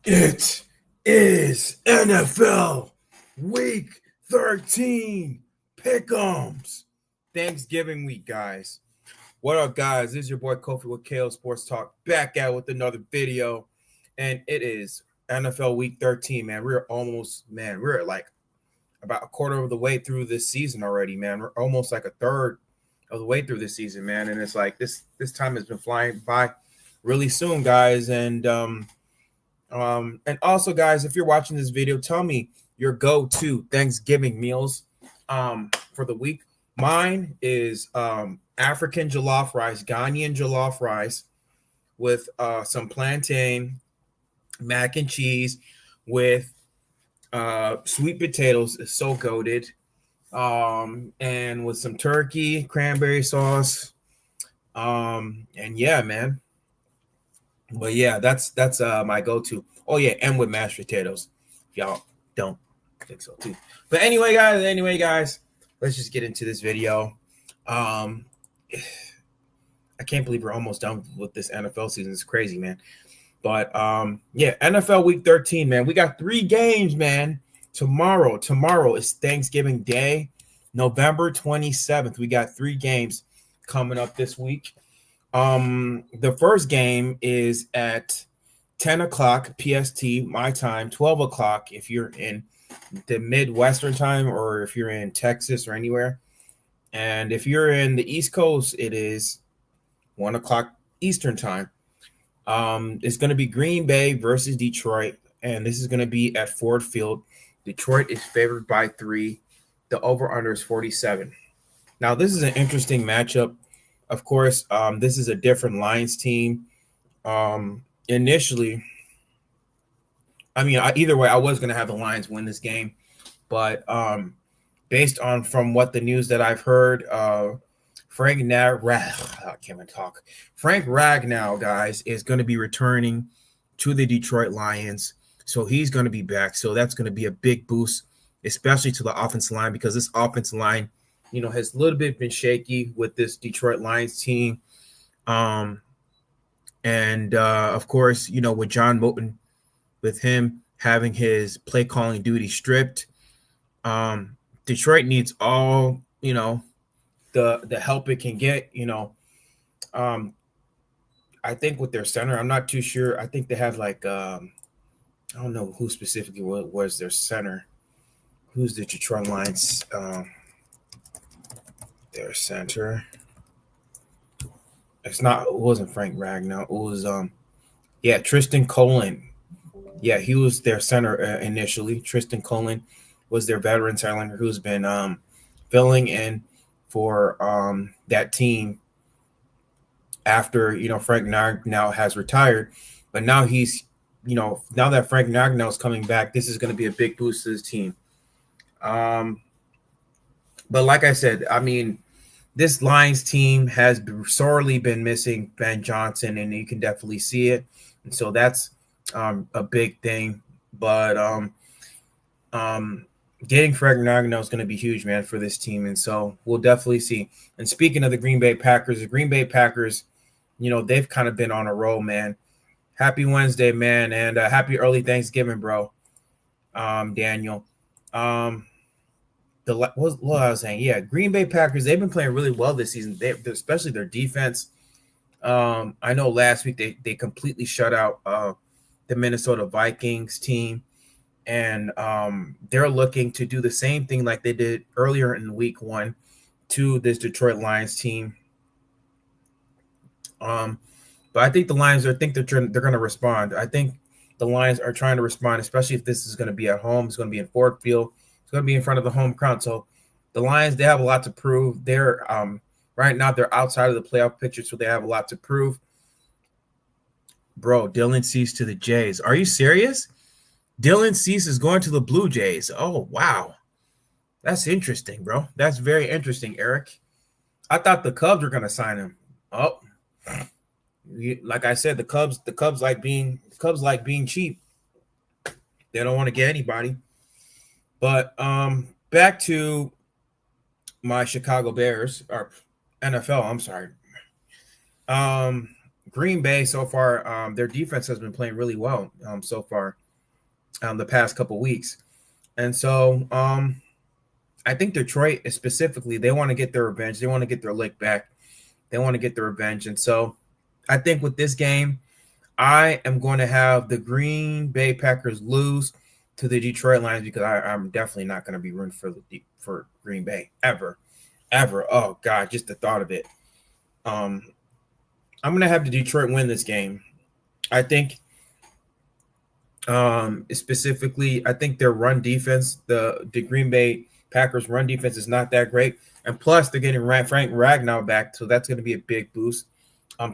It is NFL Week 13 Pick'ems. Thanksgiving week, guys. What up, guys? This is your boy Kofi with KO Sports Talk back out with another video. And it is NFL Week 13, man. We're like about a quarter of the way through this season already, man. We're almost like a third of the way through this season, man. And it's like this time has been flying by really soon, guys. And also, guys, if you're watching this video, tell me your go-to Thanksgiving meals for the week. Mine is African jollof rice, Ghanaian jollof rice with some plantain, mac and cheese, with sweet potatoes. It's so goated. And with some turkey, cranberry sauce. And yeah, man. But yeah, that's my go-to. Oh yeah, and with mashed potatoes. If y'all don't think so too. But anyway, guys, let's just get into this video. Um I can't believe we're almost done with this NFL season. It's crazy, man. But yeah, NFL week 13, man. We got 3 games, man. Tomorrow is Thanksgiving Day, November 27th. We got 3 games coming up this week. The first game is at 10 o'clock PST, my time, 12 o'clock if you're in the Midwestern time or if you're in Texas or anywhere. And if you're in the East Coast, it is 1 o'clock Eastern time. It's going to be Green Bay versus Detroit, and this is going to be at Ford Field. Detroit is favored by 3. The over-under is 47. Now, this is an interesting matchup. Of course, this is a different Lions team. Initially, either way, I was going to have the Lions win this game. But based on from what the news that I've heard, Frank Ragnow, guys, is going to be returning to the Detroit Lions. So he's going to be back. So that's going to be a big boost, especially to the offensive line, because this offensive line, has a little bit been shaky with this Detroit Lions team. Of course, with John Moten, with him having his play calling duty stripped, Detroit needs all, the help it can get. I think with their center, I'm not too sure. I think they have like, I don't know who specifically was their center. Who's the Detroit Lions? Their center. It wasn't Frank Ragnow. It was Tristan Colin. Yeah, he was their center initially. Tristan Colin was their veteran center who's been filling in for that team after Frank Ragnow has retired. But now he's now that Frank Ragnow is coming back, this is going to be a big boost to his team. But like I said, this Lions team has sorely been missing Ben Johnson, and you can definitely see it. And so that's a big thing. But getting Frank Ragnow is going to be huge, man, for this team. And so we'll definitely see. And speaking of the Green Bay Packers, they've kind of been on a roll, man. Happy Wednesday, man, and happy early Thanksgiving, bro. Daniel. What I was saying, yeah, Green Bay Packers, they've been playing really well this season. Especially their defense. I know last week they completely shut out the Minnesota Vikings team, and they're looking to do the same thing like they did earlier in week 1 to this Detroit Lions team. But I think the Lions they're going to respond. I think the Lions are trying to respond, especially if this is going to be at home. It's going to be in Ford Field. It's going to be in front of the home crowd. So the Lions, they have a lot to prove. They're right now they're outside of the playoff picture, so they have a lot to prove. Bro, Dylan Cease to the Jays. Are you serious? Dylan Cease is going to the Blue Jays. Oh, wow. That's interesting, bro. That's very interesting, Eric. I thought the Cubs were going to sign him. Oh, like I said, the Cubs like being cheap. They don't want to get anybody. But back to my Chicago Bears, or NFL, I'm sorry. Green Bay so far, their defense has been playing really well so far the past couple weeks. And so I think Detroit specifically, they want to get their revenge. They want to get their lick back. They want to get their revenge. And so I think with this game, I am going to have the Green Bay Packers lose to the Detroit Lions because I'm definitely not going to be rooting for Green Bay ever. Oh God, just the thought of it. I'm going to have the Detroit win this game. I think specifically, I think their run defense, the Green Bay Packers run defense is not that great. And plus, they're getting Frank Ragnow back, so that's going to be a big boost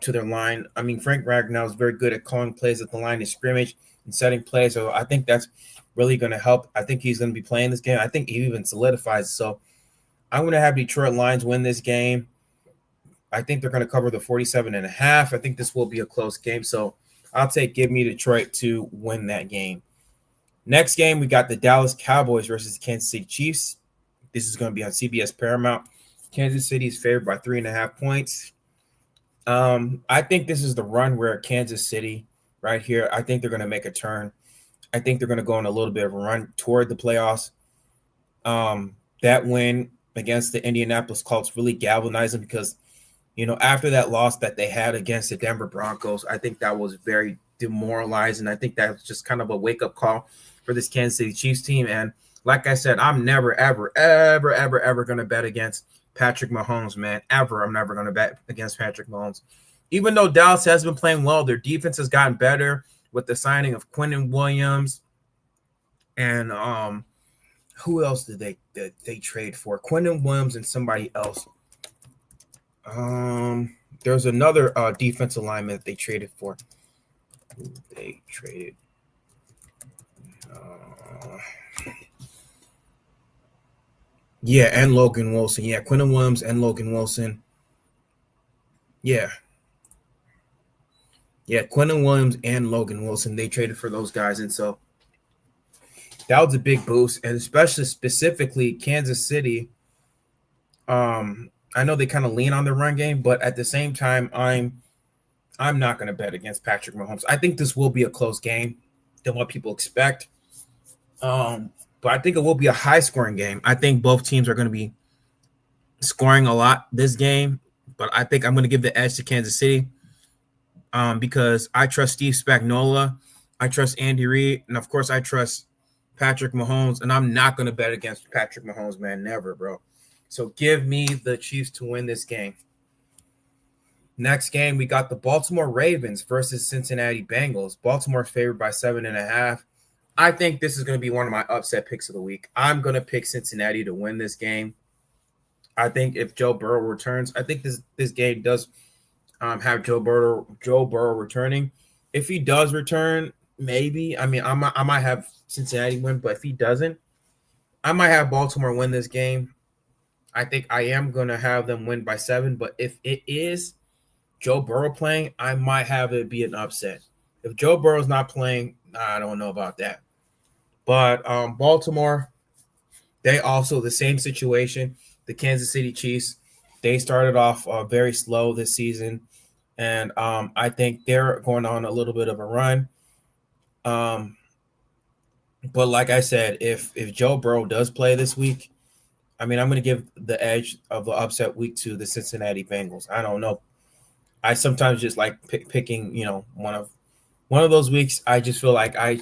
to their line. I mean, Frank Ragnow is very good at calling plays at the line of scrimmage and setting plays, so I think that's really going to help. I think he's going to be playing this game. I think he even solidifies. So I'm going to have Detroit Lions win this game. I think they're going to cover the 47.5. I think this will be a close game, so I'll give me Detroit to win that game. Next game, we got the Dallas Cowboys versus the Kansas City Chiefs. This is going to be on CBS Paramount. Kansas City is favored by 3.5 points. I think this is the run where Kansas City right here, I think they're going to make a turn. I think they're going to go on a little bit of a run toward the playoffs. That win against the Indianapolis Colts really galvanized them because, after that loss that they had against the Denver Broncos, I think that was very demoralizing. I think that was just kind of a wake-up call for this Kansas City Chiefs team. And like I said, I'm never, ever, ever, ever, ever going to bet against Patrick Mahomes, man. Ever. I'm never going to bet against Patrick Mahomes. Even though Dallas has been playing well, their defense has gotten better with the signing of Quinnen Williams. And who else did they trade for? Quinnen Williams and somebody else. There's another defensive lineman that they traded for. They traded. And Logan Wilson. Yeah, Quinnen Williams and Logan Wilson. Yeah, Quinnen Williams and Logan Wilson. They traded for those guys, and so that was a big boost, and especially specifically Kansas City. I know they kind of lean on the run game, but at the same time, I'm not going to bet against Patrick Mahomes. I think this will be a close game than what people expect. But I think it will be a high-scoring game. I think both teams are going to be scoring a lot this game, but I think I'm going to give the edge to Kansas City because I trust Steve Spagnuolo, I trust Andy Reid, and, of course, I trust Patrick Mahomes, and I'm not going to bet against Patrick Mahomes, man, never, bro. So give me the Chiefs to win this game. Next game, we got the Baltimore Ravens versus Cincinnati Bengals. Baltimore's favored by 7.5. I think this is going to be one of my upset picks of the week. I'm going to pick Cincinnati to win this game. I think if Joe Burrow returns, I think this game does have Joe Burrow returning. If he does return, maybe. I mean, I might have Cincinnati win, but if he doesn't, I might have Baltimore win this game. I think I am going to have them win by 7, but if it is Joe Burrow playing, I might have it be an upset. If Joe Burrow's not playing, I don't know about that. But Baltimore, they also the same situation. The Kansas City Chiefs, they started off very slow this season, and I think they're going on a little bit of a run. But like I said, if Joe Burrow does play this week, I mean, I'm going to give the edge of the upset week to the Cincinnati Bengals. I don't know. I sometimes just like picking, one of those weeks. I just feel like I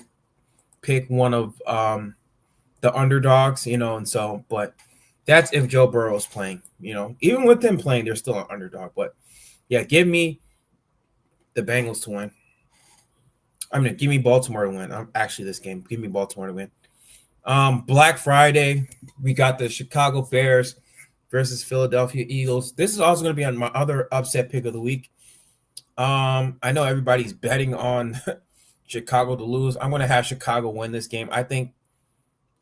pick one of the underdogs, and so, but that's if Joe Burrow is playing, even with them playing, they're still an underdog. But yeah, give me the Bengals to win. Give me Baltimore to win. This game, give me Baltimore to win. Black Friday, we got the Chicago Bears versus Philadelphia Eagles. This is also going to be on my other upset pick of the week. I know everybody's betting on Chicago to lose. I'm going to have Chicago win this game. I think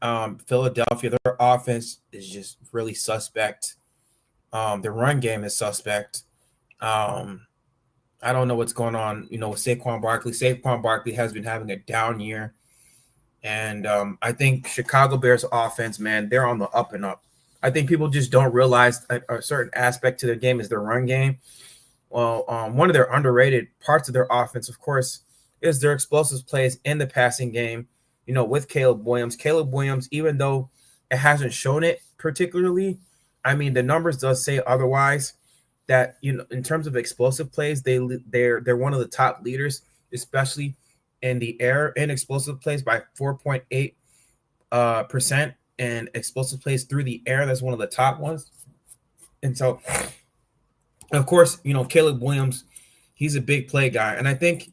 Philadelphia, their offense is just really suspect. Their run game is suspect. I don't know what's going on, with Saquon Barkley. Saquon Barkley has been having a down year. And I think Chicago Bears offense, man, they're on the up and up. I think people just don't realize a certain aspect to their game is their run game. Well, one of their underrated parts of their offense, of course, is their explosive plays in the passing game. With Caleb Williams. Caleb Williams, even though it hasn't shown it particularly, I mean, the numbers does say otherwise. That in terms of explosive plays, they're one of the top leaders, especially in the air in explosive plays by 4.8 percent, and explosive plays through the air. That's one of the top ones. And so, of course, Caleb Williams, he's a big play guy, and I think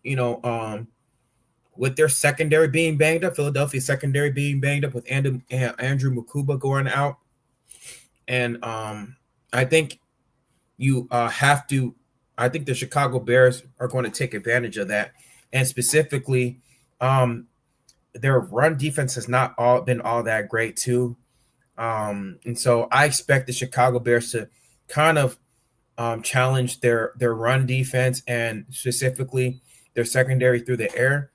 with their secondary being banged up, Philadelphia secondary being banged up with Andrew Mukuba going out, and I think you have to. I think the Chicago Bears are going to take advantage of that, and specifically, their run defense has not been all that great too, and so I expect the Chicago Bears to kind of challenge their run defense and specifically their secondary through the air.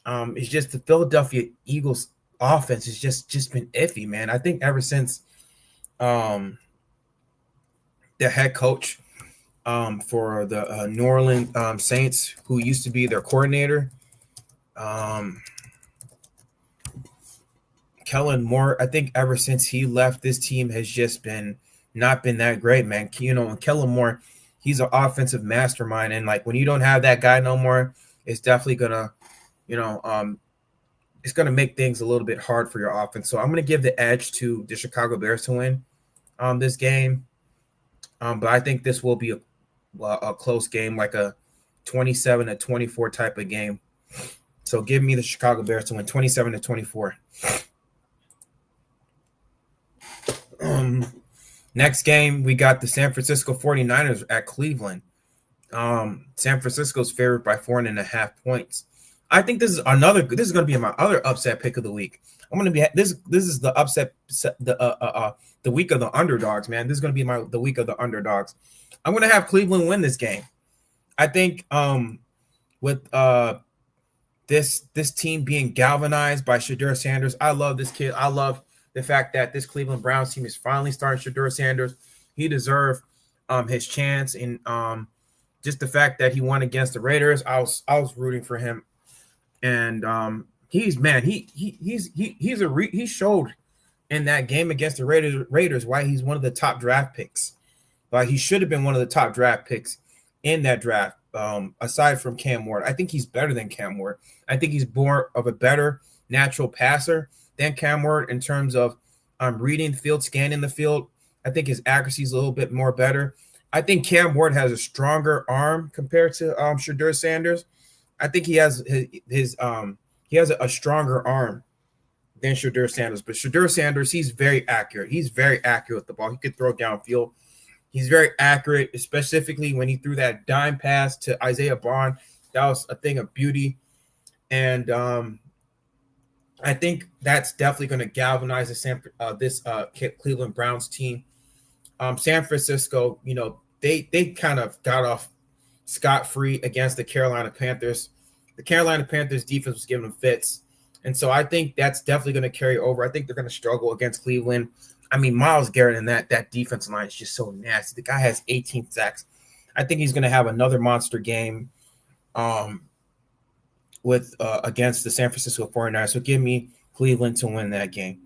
It's just the Philadelphia Eagles offense has just been iffy, man. I think ever since the head coach for the New Orleans Saints, who used to be their coordinator, Kellen Moore, I think ever since he left, this team has just not been that great, man. And Kellen Moore, he's an offensive mastermind, and like when you don't have that guy no more, it's definitely gonna, it's gonna make things a little bit hard for your offense. So I'm gonna give the edge to the Chicago Bears to win this game, but I think this will be a close game, like a 27-24 type of game. So give me the Chicago Bears to win 27-24. Next game, we got the San Francisco 49ers at Cleveland. San Francisco's favored by 4.5 points. I think this is going to be my other upset pick of the week. This is the upset, the week of the underdogs, man. This is going to be the week of the underdogs. I'm going to have Cleveland win this game. I think with this team being galvanized by Shedeur Sanders, I love this kid. I love the fact that this Cleveland Browns team is finally starting Shedeur Sanders. He deserved his chance, and just the fact that he won against the Raiders, I was rooting for him. And he showed in that game against the Raiders why he's one of the top draft picks. He should have been one of the top draft picks in that draft. Aside from Cam Ward, I think he's better than Cam Ward. I think he's more of a better natural passer than Cam Ward in terms of reading the field, scanning the field. I think his accuracy is a little bit more better. I think Cam Ward has a stronger arm compared to Shedeur Sanders. I think he has a stronger arm than Shedeur Sanders. But Shedeur Sanders, he's very accurate. He's very accurate with the ball. He could throw downfield. He's very accurate, specifically when he threw that dime pass to Isaiah Bond. That was a thing of beauty. And I think that's definitely going to galvanize this Cleveland Browns team. San Francisco, they kind of got off scot-free against the Carolina Panthers. The Carolina Panthers defense was giving them fits. And so I think that's definitely going to carry over. I think they're going to struggle against Cleveland. I mean, Myles Garrett and that defense line is just so nasty. The guy has 18 sacks. I think he's going to have another monster game with against the San Francisco 49ers. So give me Cleveland to win that game.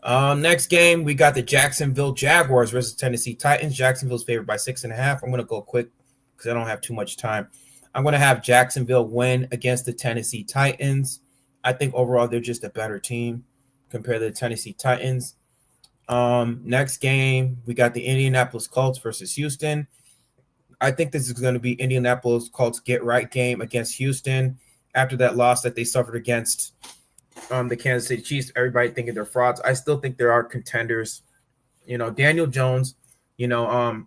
Next game, we got the Jacksonville Jaguars versus Tennessee Titans. Jacksonville's favored by 6.5. I'm going to go quick because I don't have too much time. I'm going to have Jacksonville win against the Tennessee Titans. I think overall they're just a better team compared to the Tennessee Titans. Next game, we got the Indianapolis Colts versus Houston. I think this is going to be Indianapolis Colts get right game against Houston after that loss that they suffered against the Kansas City Chiefs. Everybody thinking they're frauds. I still think there are contenders. Daniel Jones, he had an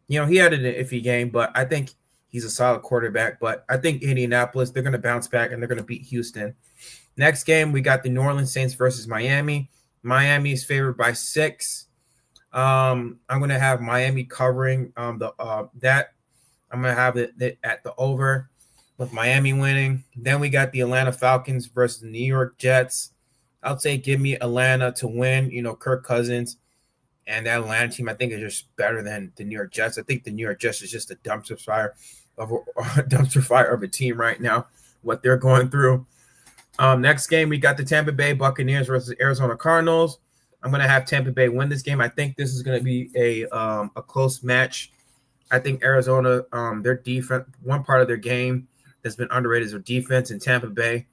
iffy game, but I think he's a solid quarterback. But I think Indianapolis, they're going to bounce back and they're going to beat Houston. Next game, we got the New Orleans Saints versus Miami. Miami is favored by 6. I'm going to have Miami covering that. I'm going to have it at the over with Miami winning. Then we got the Atlanta Falcons versus the New York Jets. I'll say give me Atlanta to win. Kirk Cousins, And that Atlanta team, I think, is just better than the New York Jets. I think the New York Jets is just a dumpster fire of a team right now, what they're going through. Next game, we got the Tampa Bay Buccaneers versus Arizona Cardinals. I'm going to have Tampa Bay win this game. I think this is going to be a close match. I think Arizona, their defense, one part of their game that's been underrated is their defense. In Tampa Bay,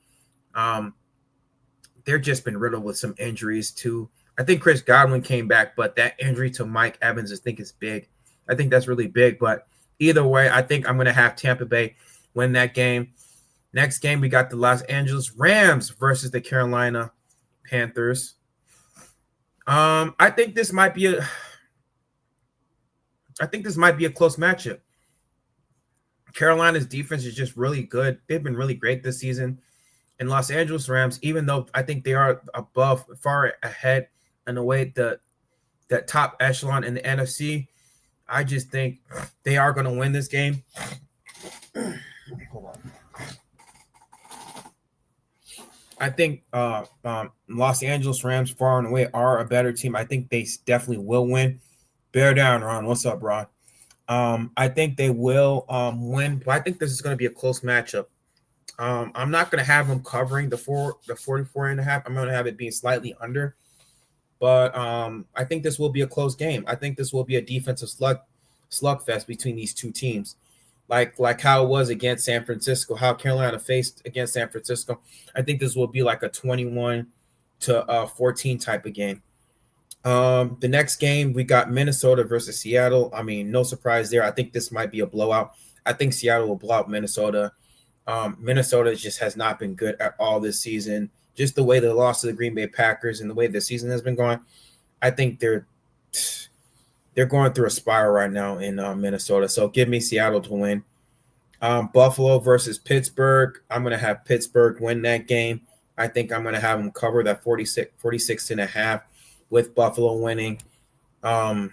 they've just been riddled with some injuries too. I think Chris Godwin came back, but that injury to Mike Evans, I think, is big. I think that's really big. But either way, I think I'm going to have Tampa Bay win that game. Next game, we got the Los Angeles Rams versus the Carolina Panthers. I think this might be a close matchup. Carolina's defense is just really good. They've been really great this season. And Los Angeles Rams, even though I think they are far ahead in the way that top echelon in the NFC, I just think they are going to win this game. Hold on. I think Los Angeles Rams far and away are a better team. I think they definitely will win. Bear down, Ron. What's up, Ron? I think they will win, but I think this is going to be a close matchup. I'm not going to have them covering the 44.5. I'm going to have it being slightly under. But I think this will be a close game. I think this will be a defensive slugfest between these two teams. Like how it was against San Francisco, how Carolina faced against San Francisco. I think this will be like a 21-14 type of game. The next game, we got Minnesota versus Seattle. I mean, no surprise there. I think this might be a blowout. I think Seattle will blow out Minnesota. Minnesota just has not been good at all this season. Just the way they lost to the Green Bay Packers and the way the season has been going, I think they're going through a spiral right now in Minnesota. So give me Seattle to win. Buffalo versus Pittsburgh. I'm going to have Pittsburgh win that game. I think I'm going to have them cover that 46.5 with Buffalo winning. I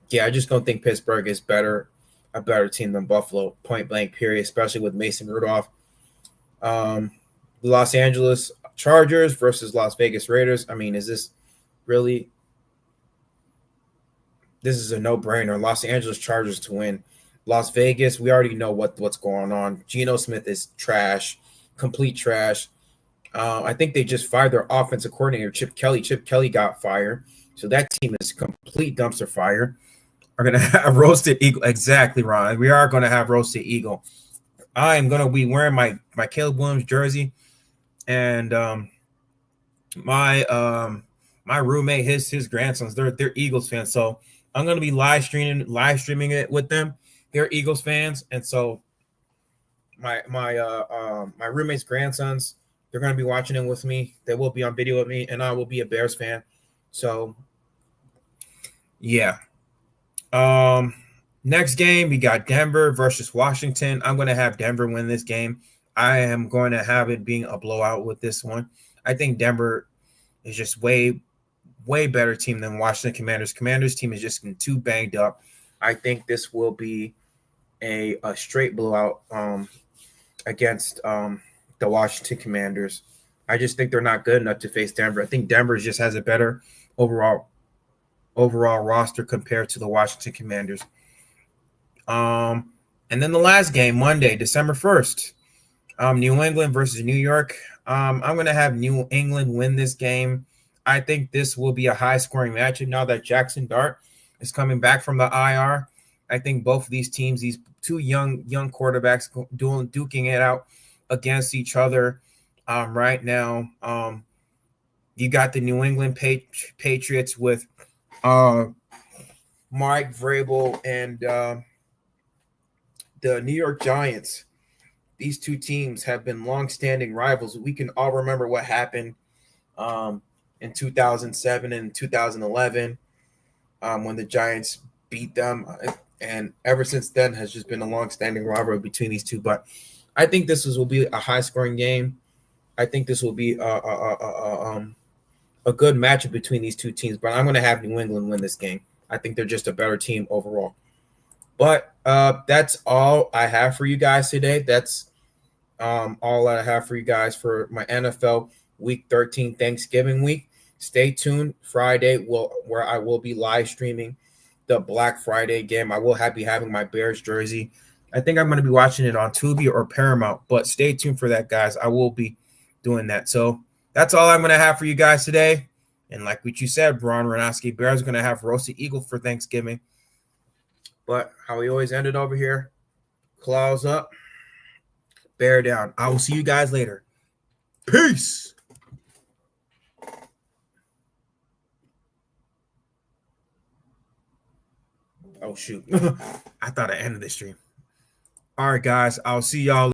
just don't think Pittsburgh is a better team than Buffalo, point blank, period, especially with Mason Rudolph. Los Angeles Chargers versus Las Vegas Raiders. I mean, is this really – this is a no-brainer. Los Angeles Chargers to win. Las Vegas, we already know what's going on. Geno Smith is trash, complete trash. I think they just fired their offensive coordinator, Chip Kelly. Chip Kelly got fired. So that team is complete dumpster fire. We're going to have Roasted Eagle. Exactly, Ron. We are going to have Roasted Eagle. I am going to be wearing my Caleb Williams jersey. And my roommate, his grandsons, they're Eagles fans. So I'm going to be live streaming it with them. They're Eagles fans. And so my roommate's grandsons, they're going to be watching it with me. They will be on video with me, and I will be a Bears fan. So, yeah. Next game, we got Denver versus Washington. I'm going to have Denver win this game. I am going to have it being a blowout with this one. I think Denver is just way better team than Washington Commanders. Commanders team is just too banged up. I think this will be a straight blowout against the Washington Commanders. I just think they're not good enough to face Denver. I think Denver just has a better overall roster compared to the Washington Commanders. And then the last game, Monday, December 1st, New England versus New York. I'm going to have New England win this game. I think this will be a high-scoring matchup now that Jackson Dart is coming back from the IR. I think both of these teams, these two young quarterbacks, duking it out against each other right now. You got the New England Patriots with Mike Vrabel and the New York Giants. These two teams have been long-standing rivals. We can all remember what happened in 2007 and 2011 when the Giants beat them. And ever since then has just been a long-standing rivalry between these two. But I think will be a high-scoring game. I think this will be a good matchup between these two teams. But I'm going to have New England win this game. I think they're just a better team overall. But that's all I have for you guys today. That's all I have for you guys for my NFL Week 13 Thanksgiving week. Stay tuned. Friday where I will be live streaming the Black Friday game. I will be having my Bears jersey. I think I'm going to be watching it on Tubi or Paramount, but stay tuned for that, guys. I will be doing that. So that's all I'm going to have for you guys today. And like what you said, Braun Renoski, Bears are going to have roasted eagle for Thanksgiving. But how we always end it over here, claws up, bear down. I will see you guys later. Peace. Oh, shoot. I thought I ended the stream. All right, guys. I'll see y'all.